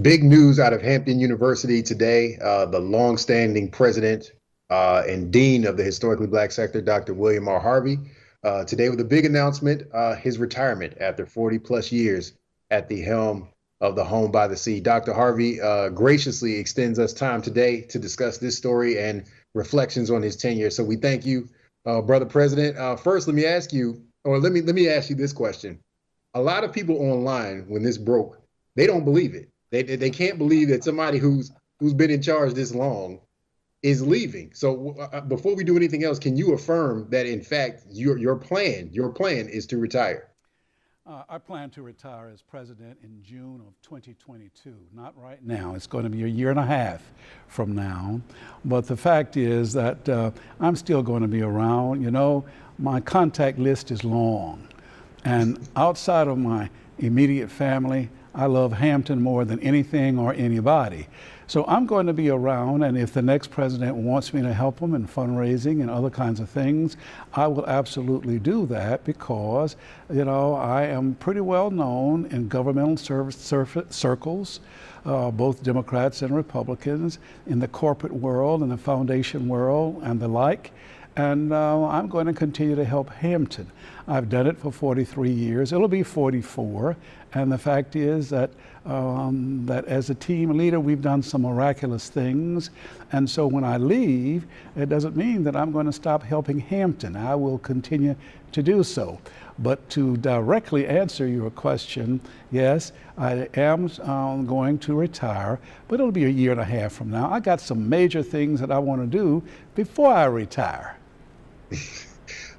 Big news out of Hampton University today. The longstanding president and dean of the historically black sector, Dr. William R. Harvey, today with a big announcement, his retirement after 40 plus years at the helm of the Home by the Sea. Dr. Harvey graciously extends us time today to discuss this story and reflections on his tenure. So we thank you, brother president. First, let me ask you, or let me ask you this question. A lot of people online, when this broke, they don't believe it. They can't believe that somebody who's been in charge this long is leaving. So before we do anything else, can you affirm that in fact your plan is to retire? I plan to retire as president in June of 2022, not right now. It's going to be a year and a half from now. But the fact is that I'm still going to be around. You know, my contact list is long. And outside of my immediate family, I love Hampton more than anything or anybody. So I'm going to be around, and if the next president wants me to help him in fundraising and other kinds of things, I will absolutely do that because, you know, I am pretty well known in governmental service circles, both Democrats and Republicans, in the corporate world, in the foundation world, and the like. And I'm going to continue to help Hampton. I've done it for 43 years. It'll be 44. And the fact is that that as a team leader, we've done some miraculous things. And so when I leave, it doesn't mean that I'm going to stop helping Hampton. I will continue to do so. But to directly answer your question, yes, I am going to retire, but it'll be a year and a half from now. I got some major things that I want to do before I retire.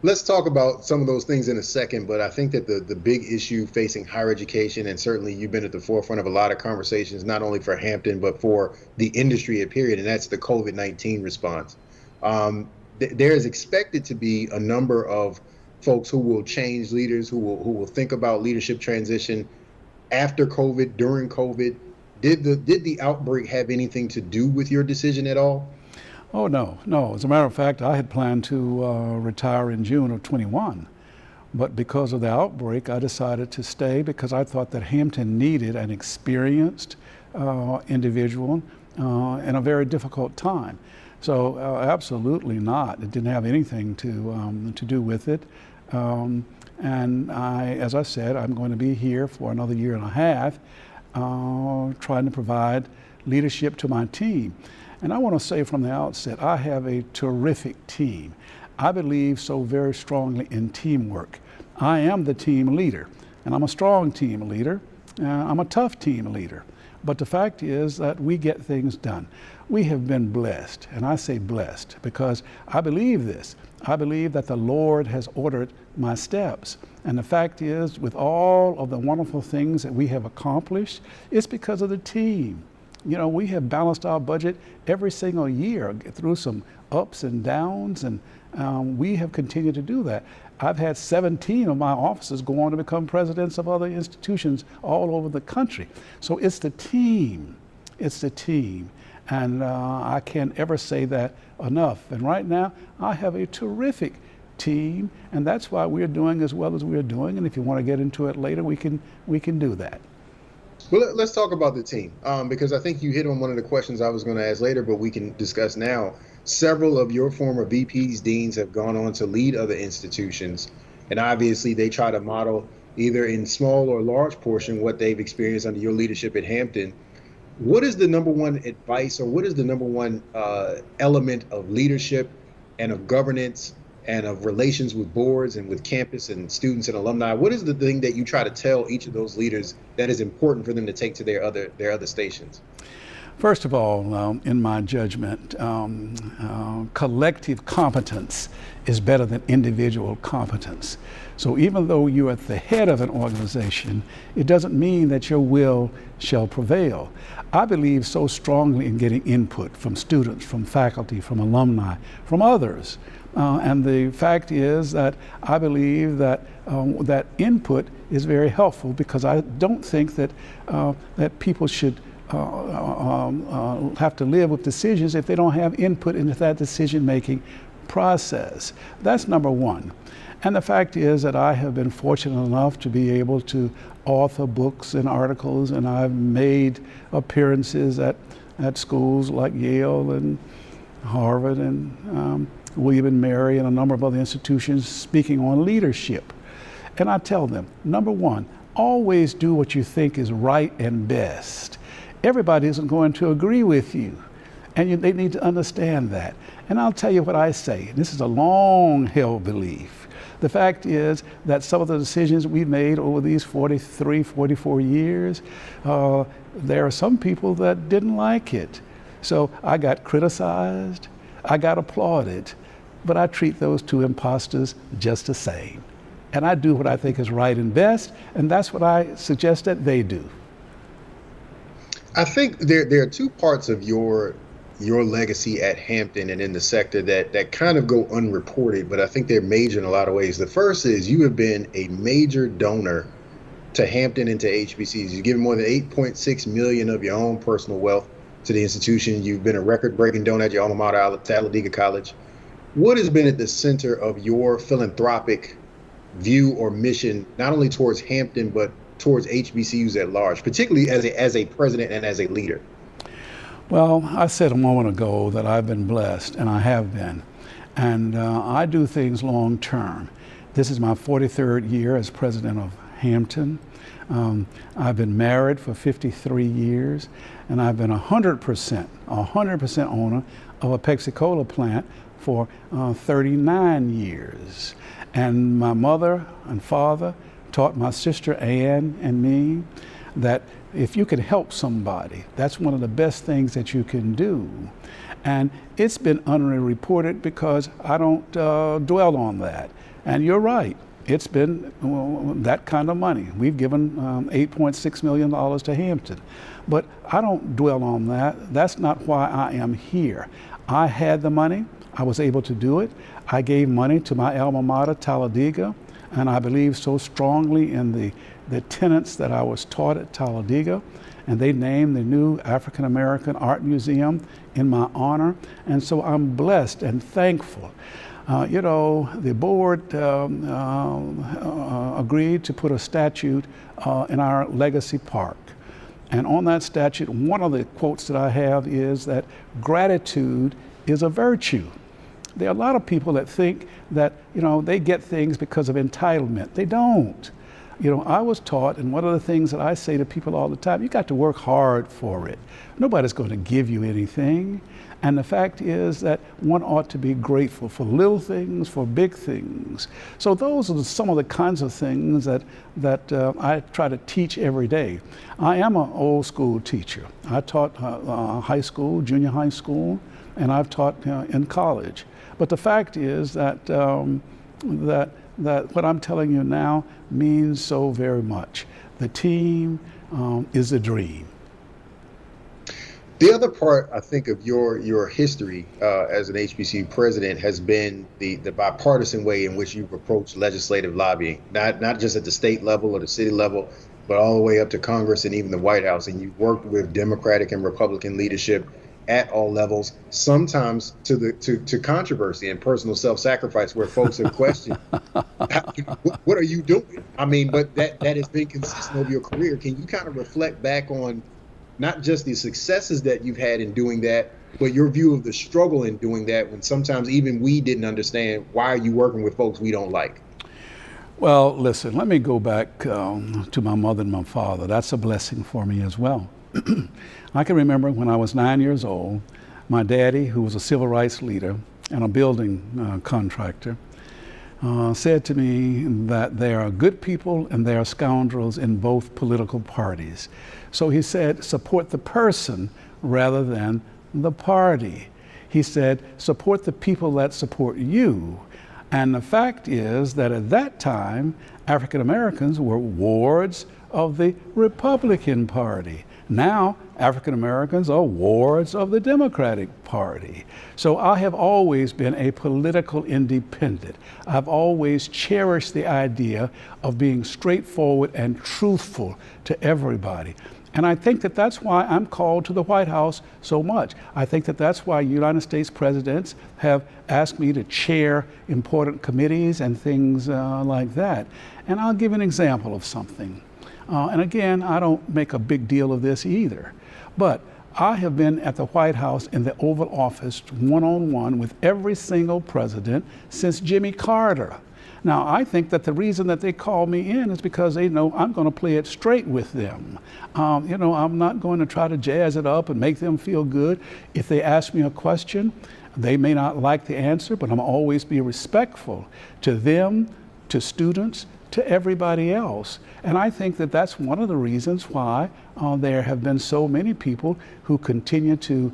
Let's talk about some of those things in a second, but I think that the big issue facing higher education, and certainly you've been at the forefront of a lot of conversations, not only for Hampton, but for the industry period, and that's the COVID-19 response. There is expected to be a number of folks who will change leaders, who will think about leadership transition after COVID, during COVID. Did the outbreak have anything to do with your decision at all? Oh, no. As a matter of fact, I had planned to retire in June of 21. But because of the outbreak, I decided to stay because I thought that Hampton needed an experienced individual in a very difficult time. So absolutely not. It didn't have anything to do with it. And as I said, I'm going to be here for another year and a half trying to provide leadership to my team. And I want to say from the outset, I have a terrific team. I believe so very strongly in teamwork. I am the team leader, and I'm a strong team leader. I'm a tough team leader. But the fact is that we get things done. We have been blessed, and I say blessed because I believe this. I believe that the Lord has ordered my steps. And the fact is, with all of the wonderful things that we have accomplished, it's because of the team. You know, we have balanced our budget every single year through some ups and downs, and we have continued to do that. I've had 17 of my officers go on to become presidents of other institutions all over the country. So it's the team. It's the team. And I can't ever say that enough. And right now, I have a terrific team, and that's why we're doing as well as we're doing. And if you want to get into it later, we can do that. Well, let's talk about the team, because I think you hit on one of the questions I was going to ask later, but we can discuss now. Several of your former VPs, deans have gone on to lead other institutions, and obviously they try to model either in small or large portion what they've experienced under your leadership at Hampton. What is the number one advice, or what is the number one element of leadership and of governance and of relations with boards and with campus and students and alumni? What is the thing that you try to tell each of those leaders that is important for them to take to their other stations? First of all, in my judgment, collective competence is better than individual competence. So even though you're at the head of an organization, it doesn't mean that your will shall prevail. I believe so strongly in getting input from students, from faculty, from alumni, from others. And the fact is that I believe that that input is very helpful because I don't think that that people should have to live with decisions if they don't have input into that decision-making process. That's number one. And the fact is that I have been fortunate enough to be able to author books and articles, and I've made appearances at schools like Yale and Harvard and William and Mary and a number of other institutions speaking on leadership. And I tell them, number one, always do what you think is right and best. Everybody isn't going to agree with you, and they need to understand that. And I'll tell you what I say. This is a long-held belief. The fact is that some of the decisions we've made over these 43, 44 years, there are some people that didn't like it. So I got criticized, I got applauded, but I treat those two imposters just the same. And I do what I think is right and best, and that's what I suggest that they do. I think there are two parts of your legacy at Hampton and in the sector that kind of go unreported, but I think they're major in a lot of ways. The first is you have been a major donor to Hampton and to HBCUs. You've given more than $8.6 million of your own personal wealth to the institution. You've been a record-breaking donor at your alma mater, Talladega College. What has been at the center of your philanthropic view or mission, not only towards Hampton, but towards HBCUs at large, particularly as a president and as a leader? Well, I said a moment ago that I've been blessed, and I have been. And I do things long term. This is my 43rd year as president of Hampton. I've been married for 53 years, and I've been 100% owner of a Pepsi-Cola plant for 39 years. And my mother and father taught my sister Ann and me that if you can help somebody, that's one of the best things that you can do. And it's been underreported because I don't dwell on that. And you're right, it's been that kind of money. We've given $8.6 million to Hampton. But I don't dwell on that. That's not why I am here. I had the money, I was able to do it. I gave money to my alma mater, Talladega, and I believe so strongly in the tenets that I was taught at Talladega, and they named the new African American Art Museum in my honor, and so I'm blessed and thankful. The board agreed to put a statue in our Legacy Park, and on that statue, one of the quotes that I have is that gratitude is a virtue. There are a lot of people that think that, they get things because of entitlement. They don't. I was taught, and one of the things that I say to people all the time, you got to work hard for it. Nobody's going to give you anything. And the fact is that one ought to be grateful for little things, for big things. So those are some of the kinds of things that I try to teach every day. I am an old school teacher. I taught high school, junior high school, and I've taught in college. But the fact is that what I'm telling you now means so very much. The team is a dream. The other part, I think, of your history as an HBCU president has been the bipartisan way in which you've approached legislative lobbying, not just at the state level or the city level, but all the way up to Congress and even the White House. And you've worked with Democratic and Republican leadership at all levels, sometimes to controversy and personal self-sacrifice, where folks have questioned, what are you doing? I mean, but that has been consistent over your career. Can you kind of reflect back on not just the successes that you've had in doing that, but your view of the struggle in doing that, when sometimes even we didn't understand, why are you working with folks we don't like? Well, listen, let me go back to my mother and my father. That's a blessing for me as well. I can remember when I was 9 years old, my daddy, who was a civil rights leader and a building contractor, said to me that there are good people and there are scoundrels in both political parties. So he said, support the person rather than the party. He said, support the people that support you. And the fact is that at that time, African Americans were wards of the Republican Party. Now, African Americans are wards of the Democratic Party. So I have always been a political independent. I've always cherished the idea of being straightforward and truthful to everybody. And I think that that's why I'm called to the White House so much. I think that that's why United States presidents have asked me to chair important committees and things like that. And I'll give an example of something. And again, I don't make a big deal of this either. But I have been at the White House in the Oval Office one-on-one with every single president since Jimmy Carter. Now, I think that the reason that they call me in is because they know I'm going to play it straight with them. I'm not going to try to jazz it up and make them feel good. If they ask me a question, they may not like the answer, but I'm always be respectful to them, to students, to everybody else. And I think that that's one of the reasons why there have been so many people who continue to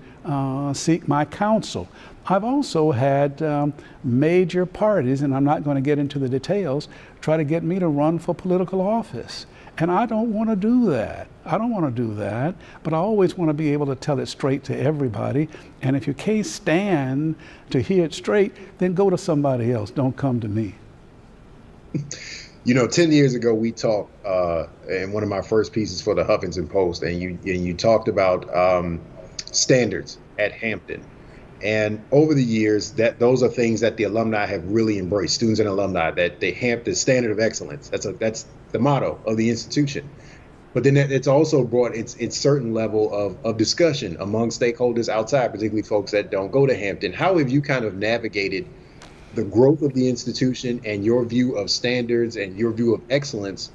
seek my counsel. I've also had major parties, and I'm not going to get into the details, try to get me to run for political office. And I don't want to do that. I don't want to do that, but I always want to be able to tell it straight to everybody. And if you can't stand to hear it straight, then go to somebody else. Don't come to me. 10 years ago, we talked in one of my first pieces for the Huffington Post, and you talked about standards at Hampton. And over the years, those are things that the alumni have really embraced, students and alumni, that the Hampton standard of excellence. That's the motto of the institution. But then it's also brought its certain level of discussion among stakeholders outside, particularly folks that don't go to Hampton. How have you kind of navigated the growth of the institution and your view of standards and your view of excellence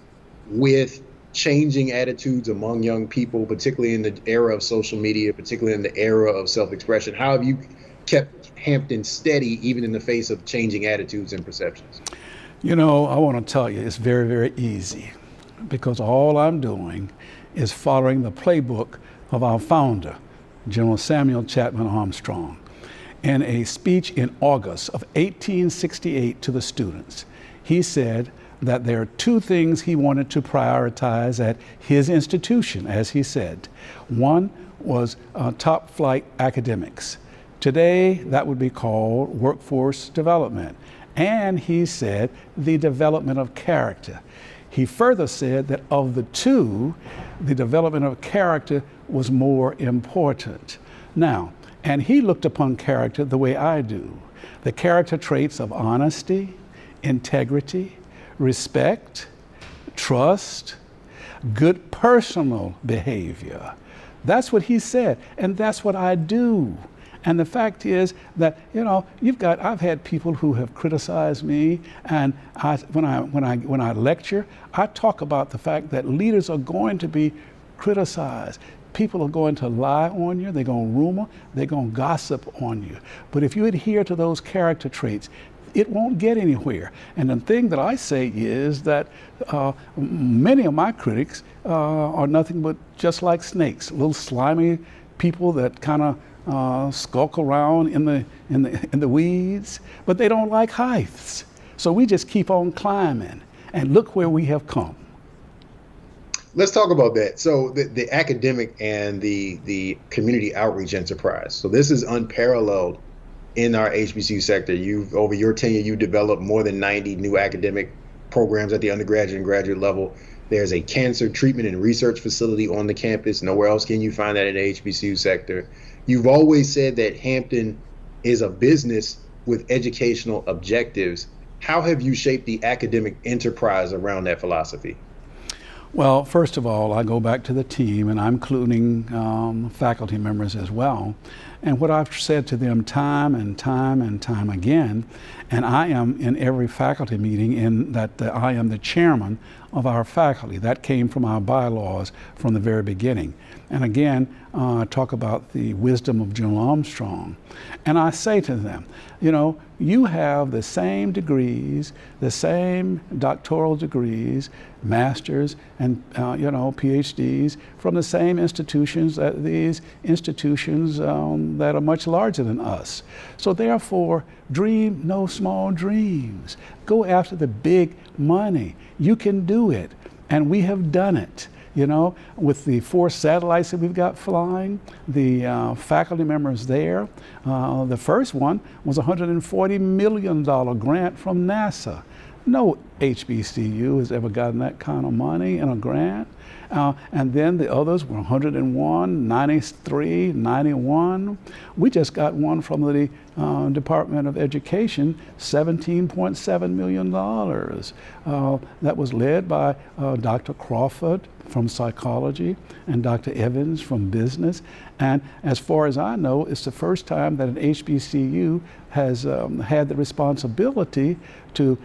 with changing attitudes among young people, particularly in the era of social media, particularly in the era of self-expression? How have you kept Hampton steady even in the face of changing attitudes and perceptions? I want to tell you, it's very, very easy, because all I'm doing is following the playbook of our founder, General Samuel Chapman Armstrong. In a speech in August of 1868 to the students, he said that there are two things he wanted to prioritize at his institution, as he said. One was top flight academics. Today, that would be called workforce development. And he said the development of character. He further said that of the two, the development of character was more important. Now, and he looked upon character the way I do. The character traits of honesty, integrity, respect, trust, good personal behavior. That's what he said, and that's what I do. And the fact is that, I've had people who have criticized me, and when I lecture, I talk about the fact that leaders are going to be criticized. People are going to lie on you, they're going to rumor, they're going to gossip on you. But if you adhere to those character traits, it won't get anywhere. And the thing that I say is that many of my critics are nothing but just like snakes, little slimy people that kind of skulk around in the weeds, but they don't like heights. So we just keep on climbing, and look where we have come. Let's talk about that. So the academic and the community outreach enterprise. So this is unparalleled in our HBCU sector. Over your tenure, you developed more than 90 new academic programs at the undergraduate and graduate level. There's a cancer treatment and research facility on the campus. Nowhere else can you find that in the HBCU sector. You've always said that Hampton is a business with educational objectives. How have you shaped the academic enterprise around that philosophy? Well, first of all, I go back to the team, and I'm including faculty members as well. And what I've said to them time and time and time again, and I am in every faculty meeting in that I am the chairman of our faculty. That came from our bylaws from the very beginning. And again, I talk about the wisdom of General Armstrong. And I say to them, you have the same degrees, the same doctoral degrees, masters and PhDs from the same institutions, these institutions that are much larger than us. So therefore, dream no small dreams. Go after the big money. You can do it, and we have done it. With the 4 satellites that we've got flying, the faculty members there. The first one was a $140 million grant from NASA. No HBCU has ever gotten that kind of money in a grant. And then the others were 101, 93, 91. We just got one from the Department of Education, $17.7 million. That was led by Dr. Crawford from psychology and Dr. Evans from business. And as far as I know, it's the first time that an HBCU has had the responsibility to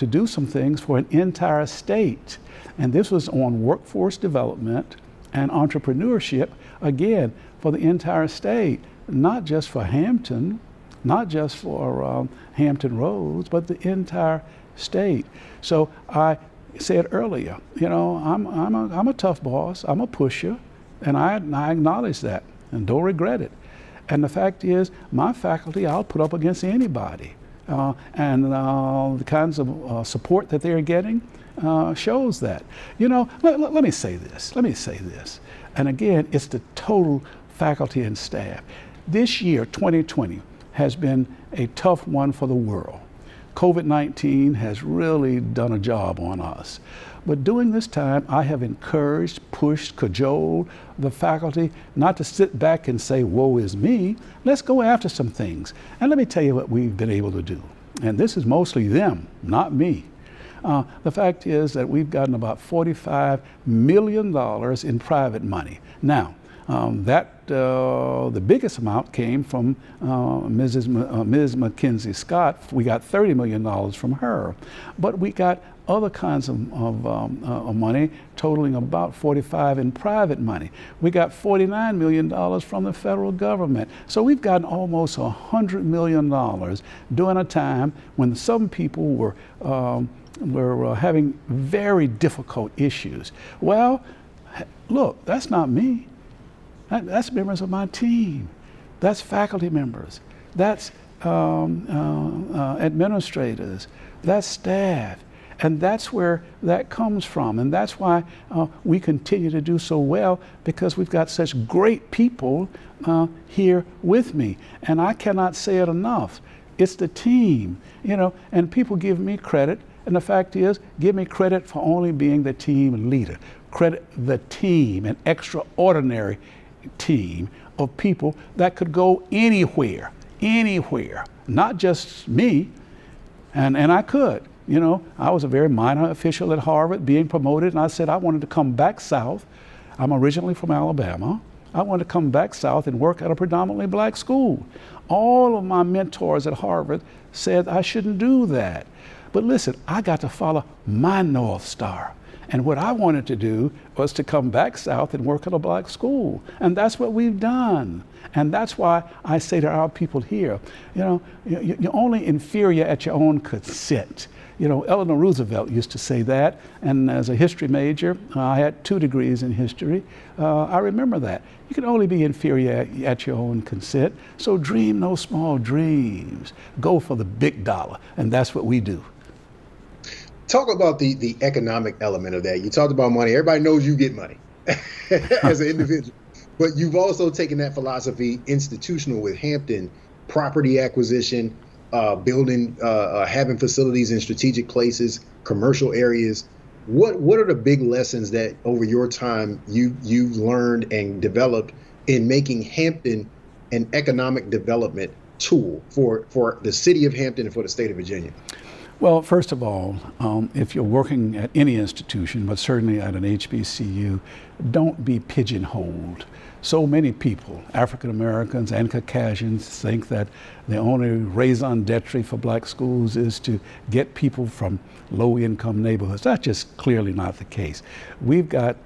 do some things for an entire state. And this was on workforce development and entrepreneurship, again, for the entire state, not just for Hampton, not just for Hampton Roads, but the entire state. So I said earlier, you know, I'm a tough boss, I'm a pusher, and I acknowledge that and don't regret it. And the fact is, my faculty, I'll put up against anybody. And the kinds of support that they're getting shows that. You know, let me say this. And again, it's the total faculty and staff. This year, 2020, has been a tough one for the world. COVID-19 has really done a job on us. But during this time, I have encouraged, pushed, cajoled the faculty not to sit back and say, woe is me. Let's go after some things. And let me tell you what we've been able to do. And this is mostly them, not me. The fact is that we've gotten about $45 million in private money. Now, the biggest amount came from Ms. Mackenzie Scott. We got $30 million from her. But we got other kinds of money totaling about 45 in private money. We got $49 million from the federal government. So we've gotten almost $100 million during a time when some people were having very difficult issues. Well, look, that's not me. That's members of my team. That's faculty members. That's administrators. That's staff. And that's where that comes from. And that's why we continue to do so well, because we've got such great people here with me. And I cannot say it enough. It's the team, you know, and people give me credit. And the fact is, give me credit for only being the team leader. Credit the team, an extraordinary team of people that could go anywhere, not just me. And I could. You know, I was a very minor official at Harvard being promoted, and I said I wanted to come back south. I'm originally from Alabama. I wanted to come back south and work at a predominantly black school. All of my mentors at Harvard said I shouldn't do that. But listen, I got to follow my North Star. And what I wanted to do was to come back south and work at a black school. And that's what we've done. And that's why I say to our people here, you know, you're only inferior at your own consent. You know, Eleanor Roosevelt used to say that, and as a history major, I had 2 degrees in history. I remember that. You can only be inferior at your own consent, so dream no small dreams. Go for the big dollar, and that's what we do. Talk about the economic element of that. You talked about money. Everybody knows you get money as an individual, but you've also taken that philosophy institutional with Hampton, property acquisition, building, having facilities in strategic places, commercial areas. What are the big lessons that over your time you've learned and developed in making Hampton an economic development tool for the city of Hampton and for the state of Virginia? Well, first of all, if you're working at any institution, but certainly at an HBCU, don't be pigeonholed. So many people, African Americans and Caucasians, think that the only raison d'etre for black schools is to get people from low-income neighborhoods. That's just clearly not the case. We've got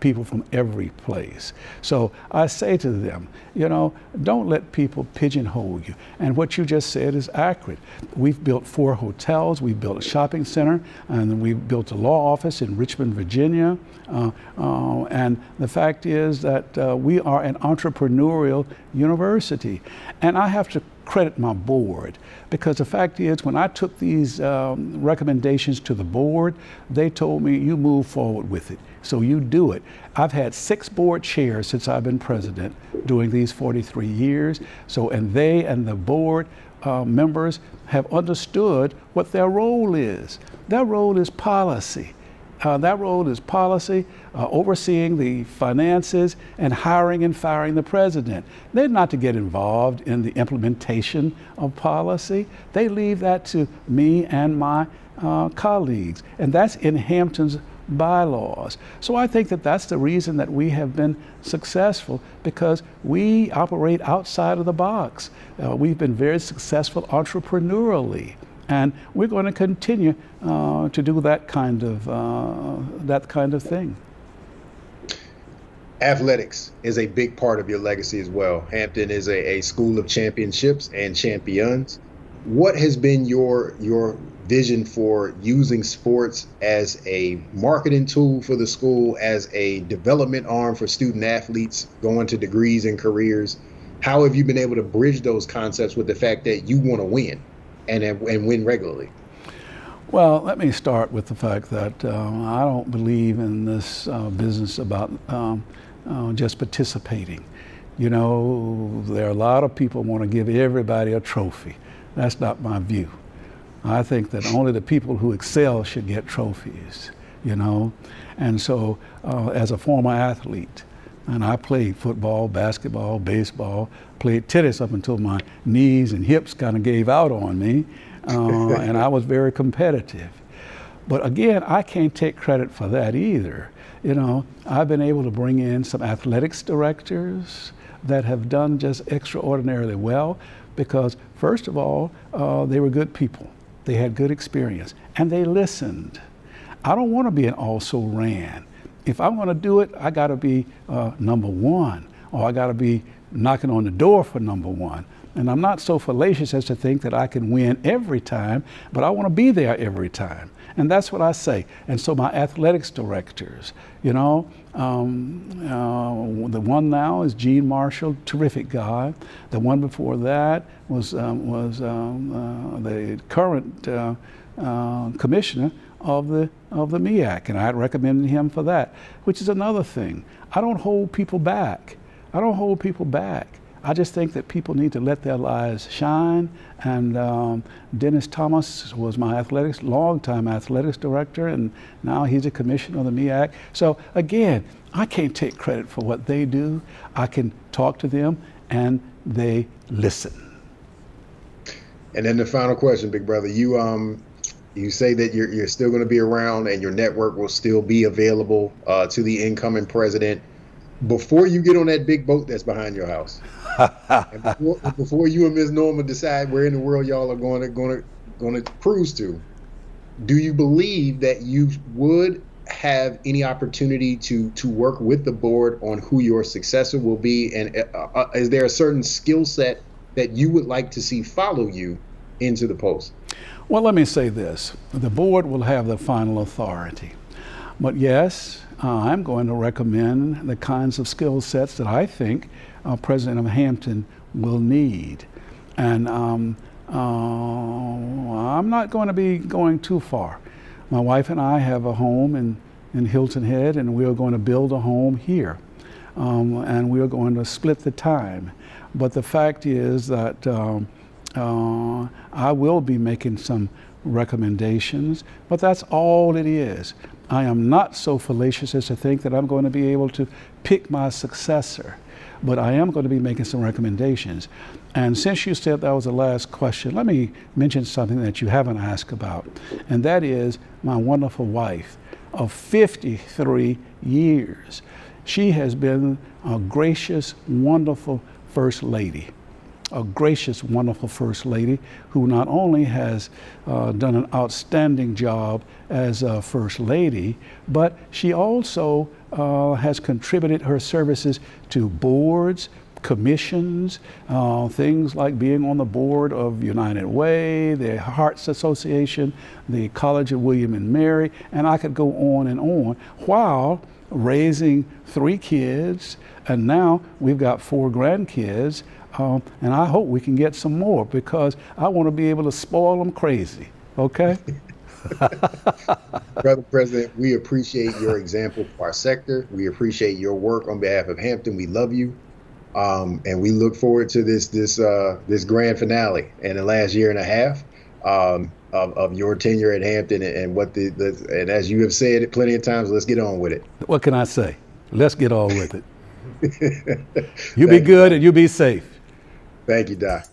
people from every place. So I say to them, you know, don't let people pigeonhole you. And what you just said is accurate. We've built 4 hotels, we've built a shopping center, and we've built a law office in Richmond, Virginia. And the fact is that we are an entrepreneurial university. And I have to credit my board, because the fact is, when I took these recommendations to the board, they told me, you move forward with it, so you do it. I've had 6 board chairs since I've been president during these 43 years. So, and they and the board members have understood what their role is. Their role is policy. Overseeing the finances and hiring and firing the president. They're not to get involved in the implementation of policy. They leave that to me and my colleagues, and that's in Hampton's bylaws. So I think that that's the reason that we have been successful, because we operate outside of the box. We've been very successful entrepreneurially. And we're going to continue to do that kind of thing. Athletics is a big part of your legacy as well. Hampton is a school of championships and champions. What has been your vision for using sports as a marketing tool for the school, as a development arm for student athletes going to degrees and careers? How have you been able to bridge those concepts with the fact that you want to win and win regularly? Well, let me start with the fact that I don't believe in this business about just participating. You know, there are a lot of people who want to give everybody a trophy. That's not my view. I think that only the people who excel should get trophies, you know. And so as a former athlete, and I played football, basketball, baseball, played tennis up until my knees and hips kind of gave out on me, and I was very competitive. But again, I can't take credit for that either. You know, I've been able to bring in some athletics directors that have done just extraordinarily well because, first of all, they were good people. They had good experience, and they listened. I don't want to be an also-ran. If I'm going to do it, I got to be number one, or I got to be knocking on the door for number one. And I'm not so fallacious as to think that I can win every time, but I want to be there every time. And that's what I say. And so my athletics directors, you know, the one now is Gene Marshall, terrific guy. The one before that was the current commissioner of the MEAC, and I recommended him for that, which is another thing. I don't hold people back. I just think that people need to let their lives shine. And Dennis Thomas was my longtime athletics director, and now he's a commissioner of the MEAC. So again, I can't take credit for what they do. I can talk to them, and they listen. And then the final question, big brother, you say that you're still going to be around and your network will still be available to the incoming president before you get on that big boat that's behind your house. And before you and Ms. Norma decide where in the world y'all are going to cruise to, do you believe that you would have any opportunity to work with the board on who your successor will be? And is there a certain skill set that you would like to see follow you into the post? Well, let me say this. The board will have the final authority. But yes, I'm going to recommend the kinds of skill sets that I think President of Hampton will need. And I'm not going to be going too far. My wife and I have a home in Hilton Head, and we are going to build a home here. And we are going to split the time. But the fact is that I will be making some recommendations, but that's all it is. I am not so fallacious as to think that I'm going to be able to pick my successor, but I am going to be making some recommendations. And since you said that was the last question, let me mention something that you haven't asked about, and that is my wonderful wife of 53 years. She has been a gracious, wonderful First Lady. A gracious, wonderful First Lady who not only has done an outstanding job as a First Lady, but she also has contributed her services to boards, commissions, things like being on the board of United Way, the Hearts Association, the College of William and Mary, and I could go on and on, while raising 3 kids, and now we've got 4 grandkids. And I hope we can get some more, because I want to be able to spoil them crazy, okay? Brother President, we appreciate your example for our sector. We appreciate your work on behalf of Hampton. We love you. And we look forward to this grand finale in the last year and a half of your tenure at Hampton, and what and as you have said it plenty of times, let's get on with it. What can I say? Let's get on with it. You be Thank you, good Doc. and you be safe. Thank you, Doc.